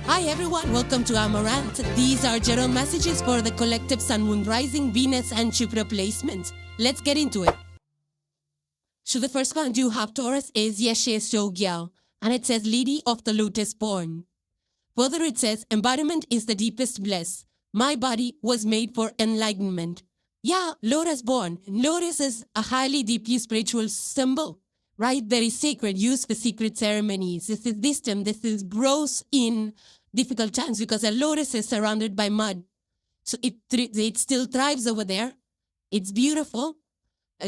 Hi everyone, welcome to Amaranth. These are general messages for the collective Sun, Moon, Rising, Venus and Jupiter placements. Let's get into it. So the first one you have Taurus is Yeshe Sogyal, and it says Lady of the Lotus born. Further it says embodiment is the deepest bliss. My body was made for enlightenment. Yeah, Lotus born. Lotus is a highly deeply spiritual symbol, right? Very sacred, used for secret ceremonies. This is wisdom. This is grows in difficult times because a lotus is surrounded by mud. So it still thrives over there. It's beautiful.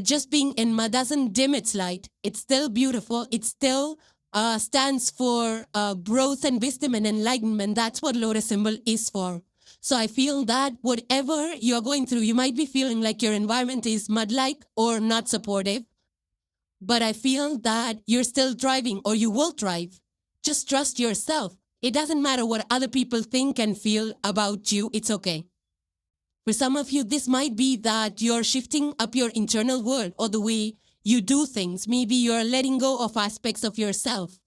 Just being in mud doesn't dim its light. It's still beautiful. It still stands for growth and wisdom and enlightenment. That's what lotus symbol is for. So I feel that whatever you're going through, you might be feeling like your environment is mud-like or not supportive. But I feel that you're still thriving or you will thrive. Just trust yourself. It doesn't matter what other people think and feel about you. It's okay. For some of you, this might be that you're shifting up your internal world or the way you do things. Maybe you're letting go of aspects of yourself.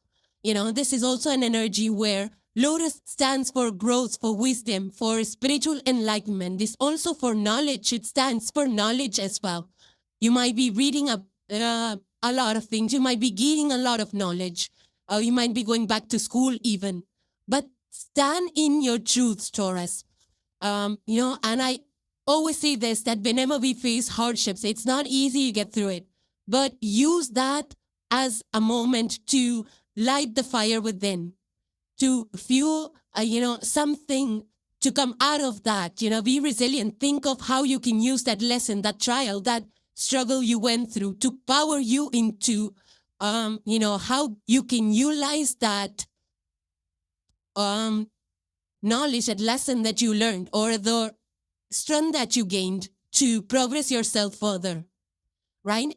You know, this is also an energy where Lotus stands for growth, for wisdom, for spiritual enlightenment. This also for knowledge. It stands for knowledge as well. You might be reading a lot of things. You might be gaining a lot of knowledge. You might be going back to school even. But stand in your truth, Taurus. And I always say this, that whenever we face hardships, it's not easy to get through it. But use that as a moment to light the fire within, to fuel, something to come out of that. Be resilient. Think of how you can use that lesson, that trial, that struggle you went through to power you into, how you can utilize that knowledge, that lesson that you learned, or the strength that you gained to progress yourself further, right?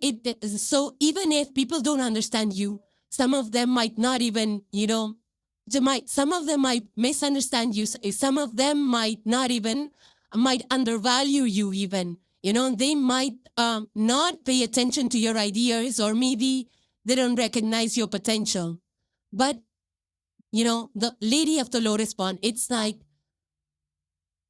So even if people don't understand you, some of them might not even, some of them might misunderstand you. Some of them might undervalue you even. They might not pay attention to your ideas, or maybe they don't recognize your potential. But the Lady of the Lotus Pond, it's like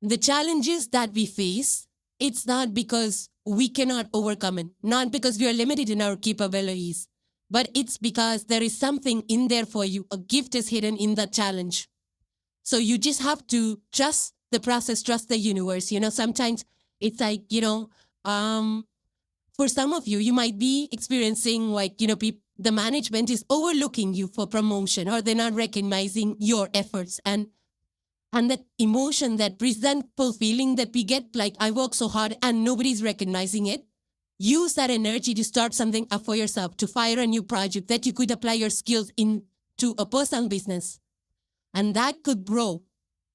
the challenges that we face, it's not because we cannot overcome it, not because we are limited in our capabilities, but it's because there is something in there for you. A gift is hidden in that challenge. So you just have to trust the process, trust the universe. Sometimes it's like, for some of you, you might be experiencing like, the management is overlooking you for promotion, or they're not recognizing your efforts. And that emotion, that resentful feeling that we get, like, I work so hard and nobody's recognizing it. Use that energy to start something up for yourself, to fire a new project that you could apply your skills into a personal business. And that could grow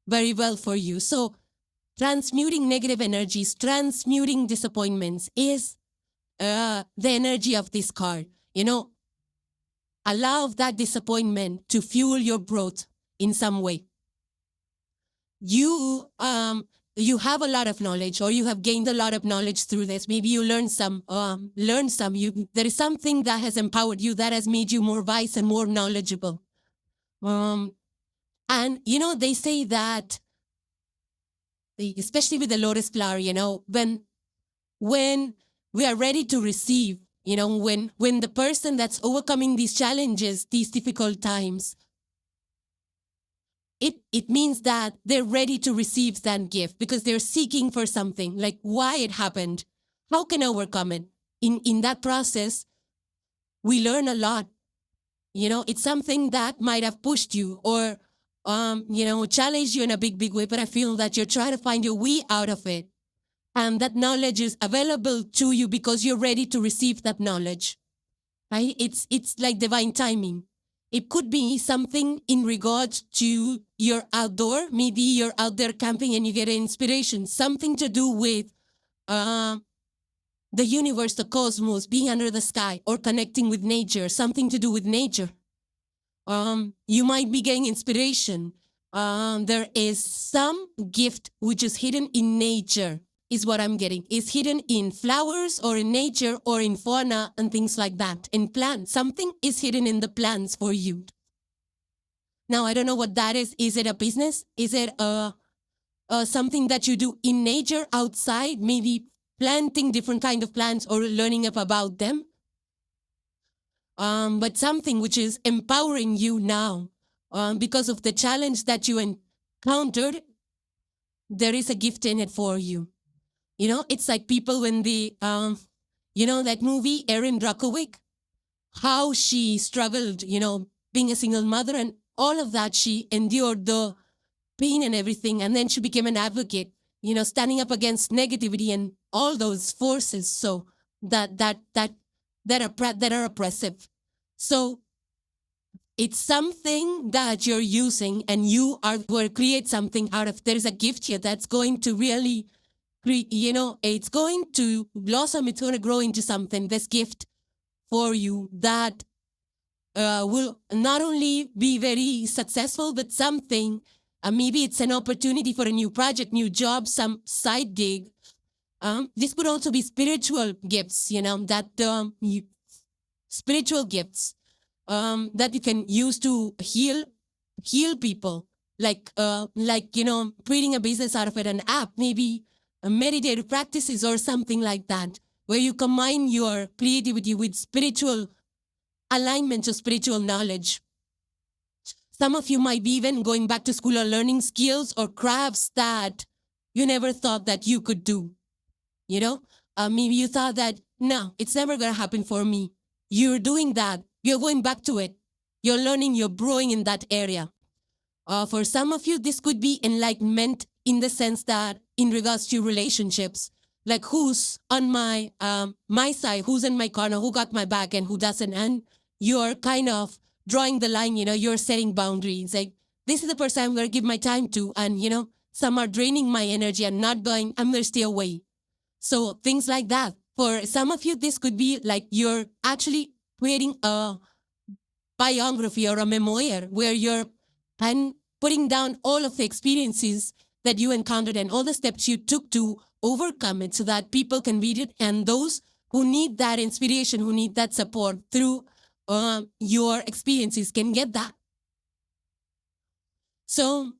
very well for you. So transmuting negative energies, transmuting disappointments is the energy of this card. Allow that disappointment to fuel your growth in some way. You have a lot of knowledge, or you have gained a lot of knowledge through this. Maybe you learned some. There is something that has empowered you, that has made you more wise and more knowledgeable. And they say that, especially with the lotus flower, when we are ready to receive, when the person that's overcoming these challenges, these difficult times, it means that they're ready to receive that gift, because they're seeking for something, like why it happened, how can I overcome it. In that process, we learn a lot. It's something that might have pushed you, or challenged you in a big way, but I feel that you're trying to find your way out of it. And that knowledge is available to you because you're ready to receive that knowledge, right? It's like divine timing. It could be something in regards to your outdoor. Maybe you're out there camping and you get an inspiration, something to do with the universe, the cosmos, being under the sky, or connecting with nature, something to do with nature. You might be getting inspiration. There is some gift which is hidden in nature, is what I'm getting. Is hidden in flowers, or in nature, or in fauna and things like that. In plants, something is hidden in the plants for you. Now, I don't know what that is. Is it a business? Is it something that you do in nature outside, maybe planting different kind of plants or learning up about them? But something which is empowering you now because of the challenge that you encountered, there is a gift in it for you. You know, it's like people when they, you know, that movie, Erin Brockovich, how she struggled, you know, being a single mother and all of that. She endured the pain and everything. And then she became an advocate, you know, standing up against negativity and all those forces. So that are oppressive. So it's something that you're using and you are going to create something out of. There's a gift here that's going to really, you know, it's going to blossom. It's going to grow into something, this gift for you that will not only be very successful, but something, maybe it's an opportunity for a new project, new job, some side gig. This could also be spiritual gifts, you know, that spiritual gifts that you can use to heal people, like you know, creating a business out of it, an app, maybe meditative practices or something like that, where you combine your creativity with spiritual alignment to spiritual knowledge. Some of you might be even going back to school or learning skills or crafts that you never thought that you could do. You know, maybe you thought that, no, it's never going to happen for me. You're doing that. You're going back to it. You're learning, you're growing in that area. For some of you, this could be enlightenment in the sense that in regards to relationships, like who's on my my side, who's in my corner, who got my back and who doesn't. And you're kind of drawing the line, you know, you're setting boundaries. Like, this is the person I'm going to give my time to. And, you know, some are draining my energy and not going, I'm going to stay away. So things like that. For some of you, this could be like you're actually creating a biography or a memoir where you're putting down all of the experiences that you encountered and all the steps you took to overcome it so that people can read it. And those who need that inspiration, who need that support through your experiences can get that. So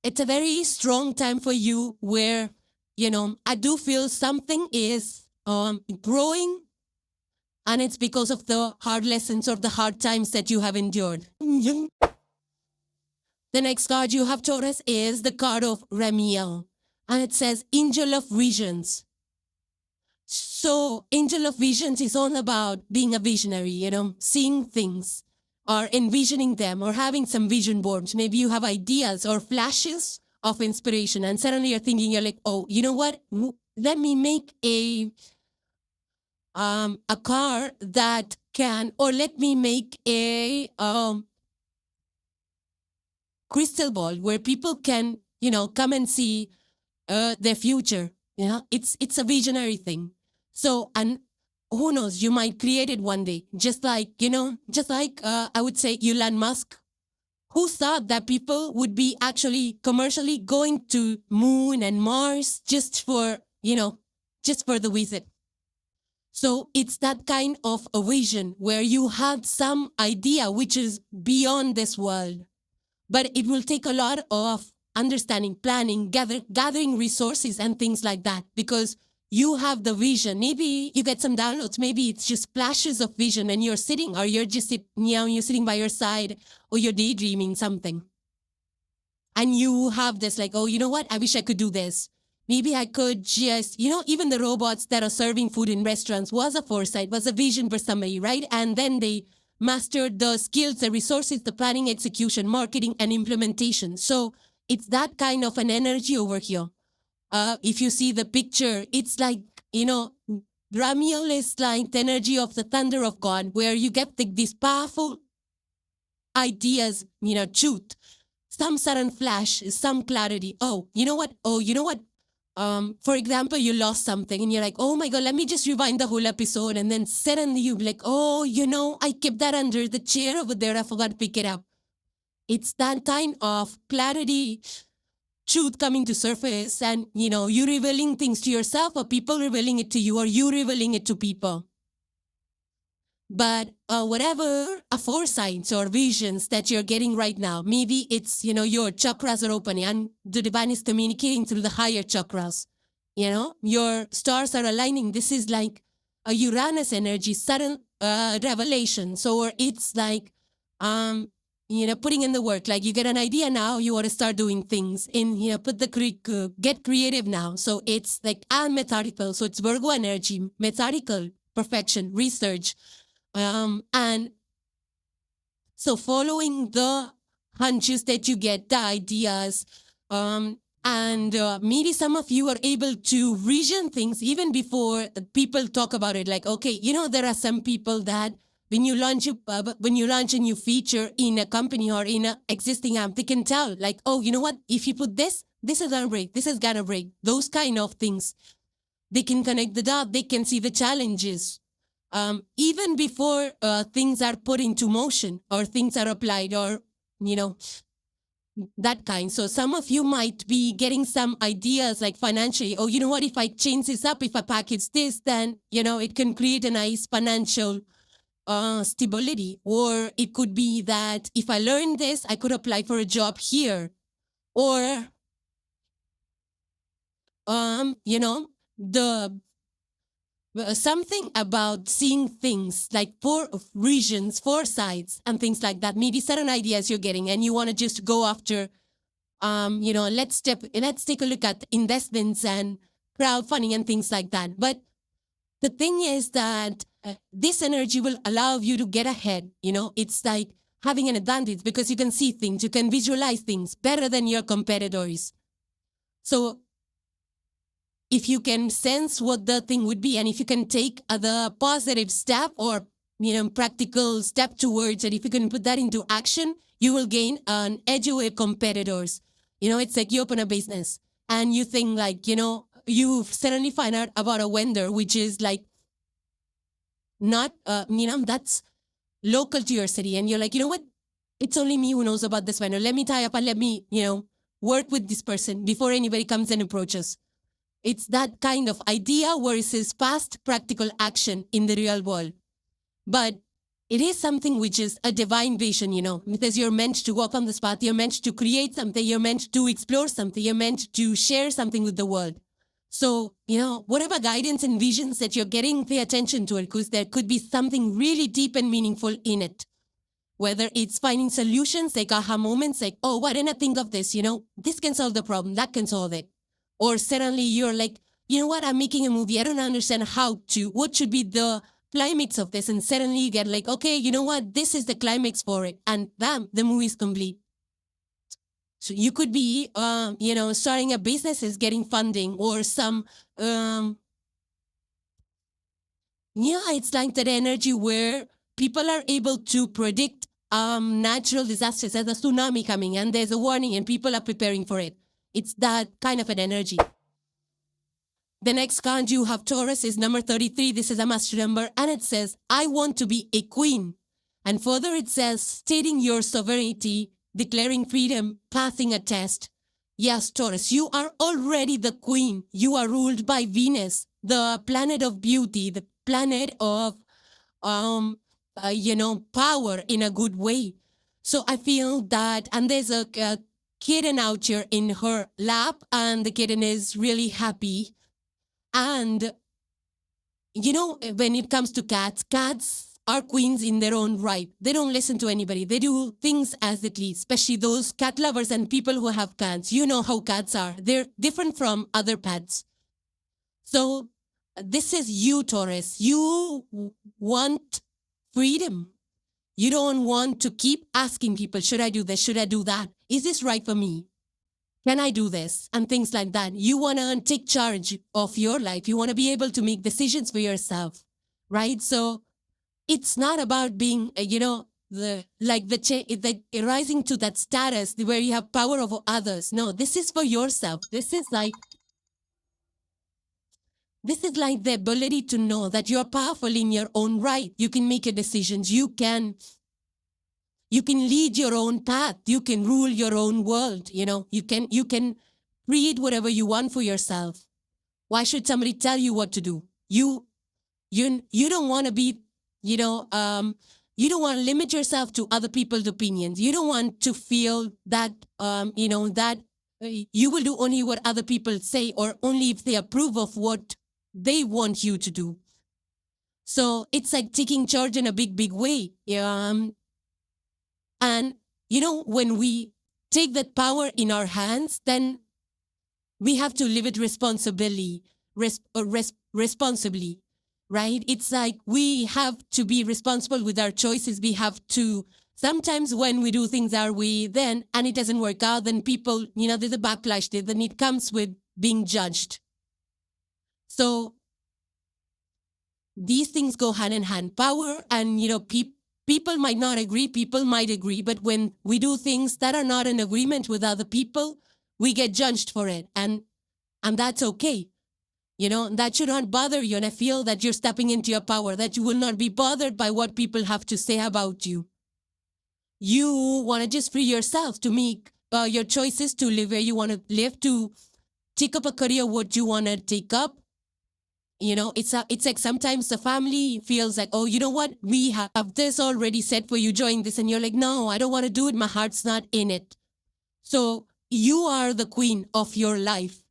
it's a very strong time for you where, you know, I do feel something is growing, and it's because of the hard lessons or the hard times that you have endured. The next card you have, Taurus, is the card of Ramiel, and it says Angel of Visions. So Angel of Visions is all about being a visionary, you know, seeing things or envisioning them or having some vision boards. Maybe you have ideas or flashes of inspiration and suddenly you're thinking, you're like, oh, you know what? Let me make a car that can, or let me make a crystal ball where people can, you know, come and see their future. Yeah, it's a visionary thing. So, and who knows, you might create it one day. Just like, you know, just like I would say Elon Musk, who thought that people would be actually commercially going to Moon and Mars just for, you know, just for the visit. So it's that kind of a vision where you have some idea which is beyond this world. But it will take a lot of understanding, planning, gathering resources and things like that, because you have the vision. Maybe you get some downloads. Maybe it's just flashes of vision and you're sitting, or you're just, you know, you're sitting by your side, or you're daydreaming something. And you have this like, oh, you know what? I wish I could do this. Maybe I could just, you know, even the robots that are serving food in restaurants was a foresight, was a vision for somebody, right? And then they mastered the skills, the resources, the planning, execution, marketing, and implementation. So it's that kind of an energy over here. If you see the picture, it's like, you know, Ramiel is like the energy of the thunder of God, where you get these powerful ideas, you know, truth, some sudden flash, some clarity. Oh, you know what? Oh, you know what? For example, you lost something and you're like, oh my God, let me just rewind the whole episode. And then suddenly you're like, oh, you know, I kept that under the chair over there. I forgot to pick it up. It's that kind of clarity, truth coming to surface, and, you know, you revealing things to yourself, or people revealing it to you, or you revealing it to people. But whatever foresights or visions that you're getting right now, maybe it's, your chakras are opening and the divine is communicating through the higher chakras. Your stars are aligning. This is like a Uranus energy, sudden revelation. So, or it's like, putting in the work. Like you get an idea now, you want to start doing things put the get creative now. So it's like, and methodical. So it's Virgo energy, methodical, perfection, research. And so following the hunches that you get, the ideas, and maybe some of you are able to vision things even before people talk about it. Like, okay, there are some people that when you launch a new feature in a company or in an existing app, they can tell like, oh, you know what? If you put this is gonna break. This is gonna break. Those kind of things. They can connect the dot. They can see the challenges. Even before things are put into motion or things are applied or, that kind. So some of you might be getting some ideas like financially, oh, you know what, if I change this up, if I package this, then, it can create a nice financial stability. Or it could be that if I learn this, I could apply for a job here. Or, the something about seeing things like four visions, foresights, and things like that. Maybe certain ideas you're getting, and you want to just go after. Let's take a look at investments and crowdfunding and things like that. But the thing is that this energy will allow you to get ahead. It's like having an advantage because you can see things, you can visualize things better than your competitors. So if you can sense what the thing would be, and if you can take the positive step or practical step towards it, if you can put that into action, you will gain an edge over competitors. It's like you open a business and you think like, you suddenly find out about a vendor which is like not, that's local to your city, and you're like, you know what? It's only me who knows about this vendor. Let me tie up and let me, work with this person before anybody comes and approaches. It's that kind of idea versus past practical action in the real world. But it is something which is a divine vision, because you're meant to walk on this path. You're meant to create something. You're meant to explore something. You're meant to share something with the world. So, whatever guidance and visions that you're getting, pay attention to it, because there could be something really deep and meaningful in it. Whether it's finding solutions, like aha moments, like, oh, why didn't I think of this? This can solve the problem. That can solve it. Or suddenly you're like, you know what, I'm making a movie. I don't understand what should be the climax of this. And suddenly you get like, okay, you know what, this is the climax for it. And bam, the movie is complete. So you could be, starting a business, is getting funding or some, it's like that energy where people are able to predict natural disasters. There's a tsunami coming and there's a warning and people are preparing for it. It's that kind of an energy. The next card you have, Taurus, is number 33. This is a master number, and it says, I want to be a queen. And further it says, stating your sovereignty, declaring freedom, passing a test. Yes, Taurus, you are already the queen. You are ruled by Venus, the planet of beauty, the planet of, power in a good way. So I feel that, and there's a kitten out here in her lap, and the kitten is really happy. And, when it comes to cats are queens in their own right. They don't listen to anybody. They do things as it leads, especially those cat lovers and people who have cats. You know how cats are. They're different from other pets. So this is you, Taurus. You want freedom. You don't want to keep asking people, should I do this? Should I do that? Is this right for me? Can I do this? And things like that. You want to take charge of your life. You want to be able to make decisions for yourself, right? So it's not about being, rising to that status where you have power over others. No, this is for yourself. This is like the ability to know that you're powerful in your own right. You can make your decisions. You can lead your own path. You can rule your own world. You can create whatever you want for yourself. Why should somebody tell you what to do? You don't want to be you know, you don't want to limit yourself to other people's opinions. You don't want to feel that, that you will do only what other people say or only if they approve of what they want you to do. So it's like taking charge in a big, big way. And, when we take that power in our hands, then we have to live it responsibly, right? It's like we have to be responsible with our choices. We have to, sometimes when we do things our way, then, and it doesn't work out, then people, there's a backlash there, then it comes with being judged. So these things go hand in hand. Power and, people might not agree, people might agree, but when we do things that are not in agreement with other people, we get judged for it. And that's okay. That should not bother you. And I feel that you're stepping into your power, that you will not be bothered by what people have to say about you. You want to just free yourself to make your choices, to live where you want to live, to take up a career, what you want to take up. It's like sometimes the family feels like, oh, you know what? We have this already set for you, join this. And you're like, no, I don't want to do it. My heart's not in it. So you are the queen of your life.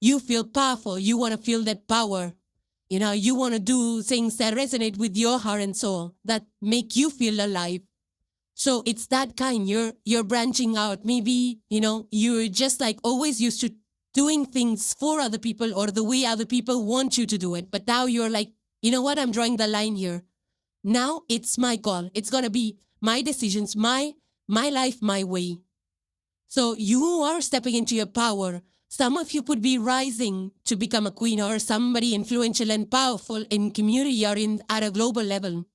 You feel powerful. You want to feel that power. You want to do things that resonate with your heart and soul, that make you feel alive. So it's that kind. You're branching out. Maybe, you're just like always used to doing things for other people or the way other people want you to do it. But now you're like, you know what? I'm drawing the line here. Now it's my call. It's going to be my decisions, my life, my way. So you are stepping into your power. Some of you could be rising to become a queen or somebody influential and powerful in community or at a global level.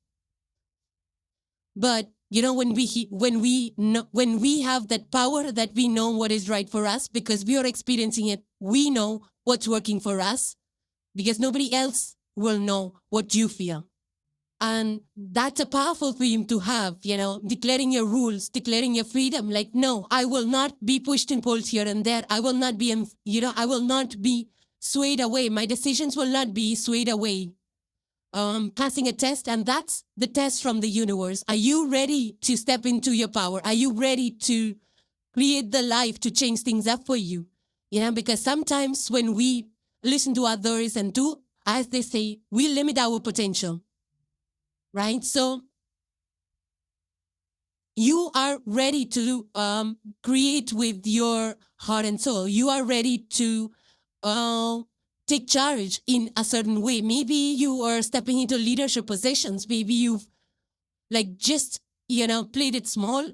But when we have that power, that we know what is right for us because we are experiencing it, we know what's working for us because nobody else will know what you feel. And that's a powerful thing to have, declaring your rules, declaring your freedom. Like, no, I will not be pushed and pulled here and there. I will not be, I will not be swayed away. My decisions will not be swayed away. Passing a test, and that's the test from the universe. Are you ready to step into your power? Are you ready to create the life to change things up for you? Because sometimes when we listen to others and do, as they say, we limit our potential. Right? So you are ready to create with your heart and soul. You are ready to take charge in a certain way. Maybe you are stepping into leadership positions. Maybe you've just, played it small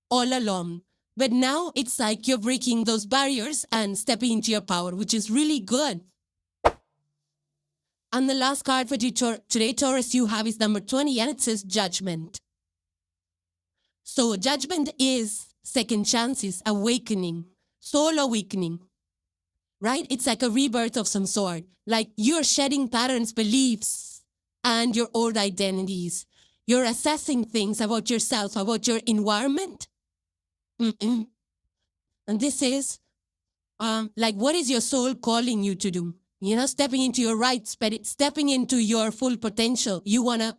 all along. But now it's like you're breaking those barriers and stepping into your power, which is really good. And the last card for today, Taurus, you have is number 20, and it says Judgment. So judgment is second chances, awakening, soul awakening, right? It's like a rebirth of some sort. Like you're shedding patterns, beliefs, and your old identities. You're assessing things about yourself, about your environment. And this is what is your soul calling you to do? Stepping into your rights, but stepping into your full potential. You want to,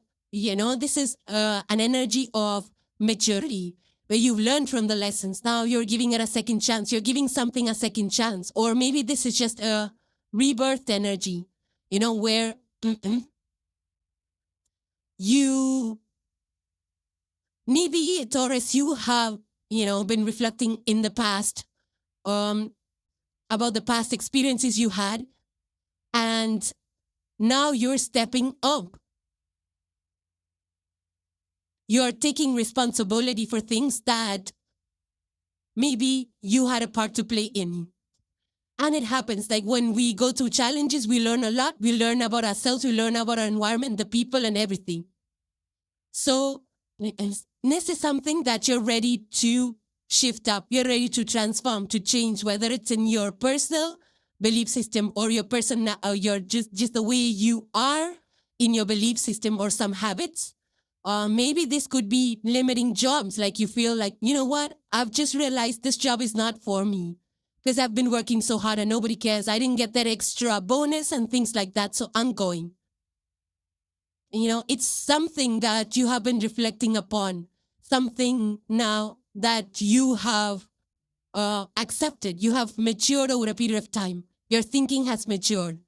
this is an energy of maturity where you've learned from the lessons. Now you're giving it a second chance. You're giving something a second chance. Or maybe this is just a rebirth energy, where you, maybe Taurus, you have, been reflecting in the past about the past experiences you had. And now you're stepping up. You're taking responsibility for things that maybe you had a part to play in. And it happens, like when we go through challenges, we learn a lot. We learn about ourselves, we learn about our environment, the people and everything. So this is something that you're ready to shift up. You're ready to transform, to change, whether it's in your personal belief system or your your just the way you are in your belief system or some habits. Maybe this could be limiting jobs. Like you feel like, you know what? I've just realized this job is not for me because I've been working so hard and nobody cares. I didn't get that extra bonus and things like that. So I'm going. it's something that you have been reflecting upon, something now that you have accepted. You have matured over a period of time. Your thinking has matured.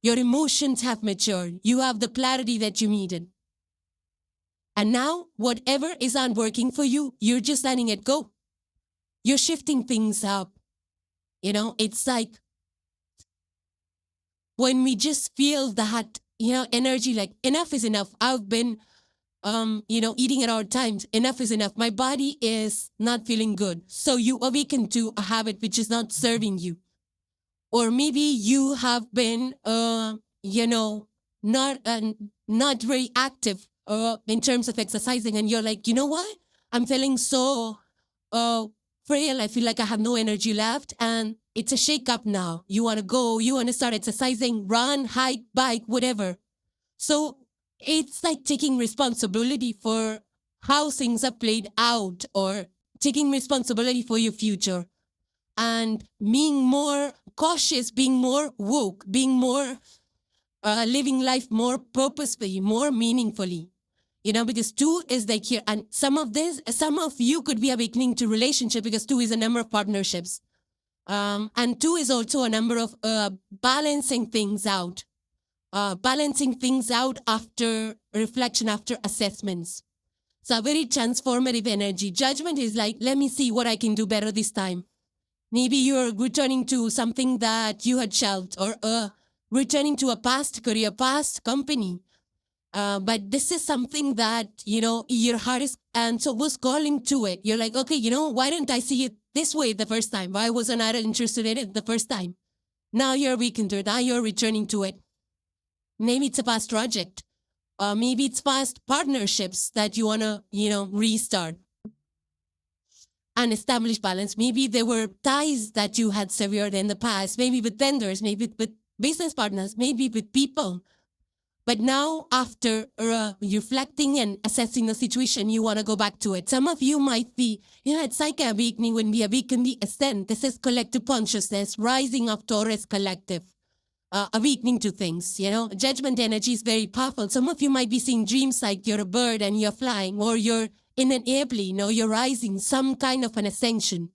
Your emotions have matured. You have the clarity that you needed. And now, whatever is not working for you, you're just letting it go. You're shifting things up. It's like when we just feel that, energy, like enough is enough. I've been, eating at all times. Enough is enough. My body is not feeling good. So you awaken to a habit which is not serving you. Or maybe you have been, not very active in terms of exercising, and you're like, you know what? I'm feeling so frail. I feel like I have no energy left, and it's a shake-up now. You want to go, you want to start exercising, run, hike, bike, whatever. So it's like taking responsibility for how things are played out, or taking responsibility for your future, and being more cautious, being more woke, being more living life more purposefully, more meaningfully. Because 2 is like here, and some of you could be awakening to relationship, because 2 is a number of partnerships. And 2 is also a number of balancing things out after reflection, after assessments. So a very transformative energy. Judgment is like, let me see what I can do better this time. Maybe you're returning to something that you had shelved, or returning to a past career, past company. But this is something that, your heart is, and so was calling to it. You're like, okay, why didn't I see it this way the first time? Why wasn't I interested in it the first time? Now you're weakened to it. Now you're returning to it. Maybe it's a past project. Maybe it's past partnerships that you want to, restart and establish balance. Maybe there were ties that you had severed in the past, maybe with vendors, maybe with business partners, maybe with people. But now, after reflecting and assessing the situation, you want to go back to it. Some of you might be, it's like a awakening. When we awaken, we ascend. This is collective consciousness, rising of Taurus collective, awakening to things. Judgment energy is very powerful. Some of you might be seeing dreams like you're a bird and you're flying, or you're in an airplane, or you're rising, some kind of an ascension.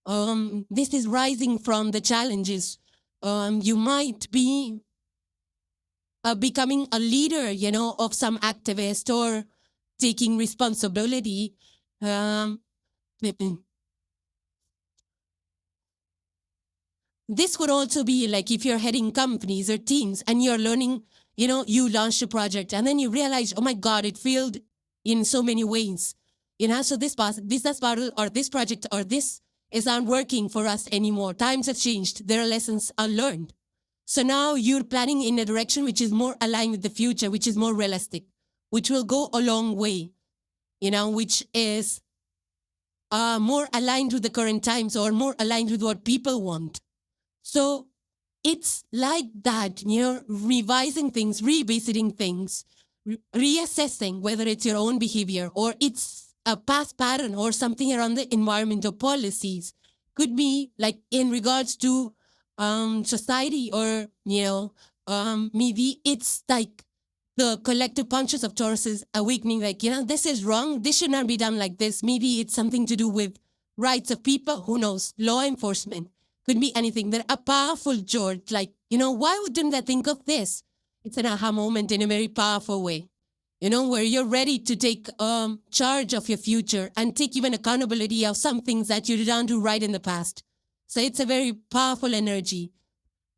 This is rising from the challenges. You might be becoming a leader, of some activist, or taking responsibility. This could also be like if you're heading companies or teams and you're learning, you launched a project and then you realize, oh my God, it failed in so many ways. So this business model or this project or this is not working for us anymore. Times have changed. There are lessons learned. So now you're planning in a direction which is more aligned with the future, which is more realistic, which will go a long way, which is more aligned with the current times, or more aligned with what people want. So it's like that, revising things, revisiting things, reassessing whether it's your own behavior or it's a past pattern or something around the environment or policies. Could be like in regards to society, or, maybe it's like the collective conscious of Taurus is awakening, like, this is wrong. This should not be done like this. Maybe it's something to do with rights of people. Who knows? Law enforcement. Could be anything. They're a powerful George, like, why wouldn't I think of this? It's an aha moment in a very powerful way, where you're ready to take charge of your future and take even accountability of some things that you did not do right in the past. So it's a very powerful energy.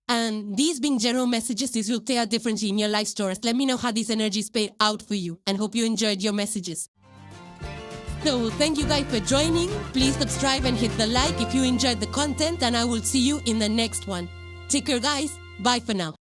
And these being general messages, these will play out differently in your life stories. Let me know how these energies played out for you, and hope you enjoyed your messages. So thank you guys for joining. Please subscribe and hit the like if you enjoyed the content, and I will see you in the next one. Take care, guys. Bye for now.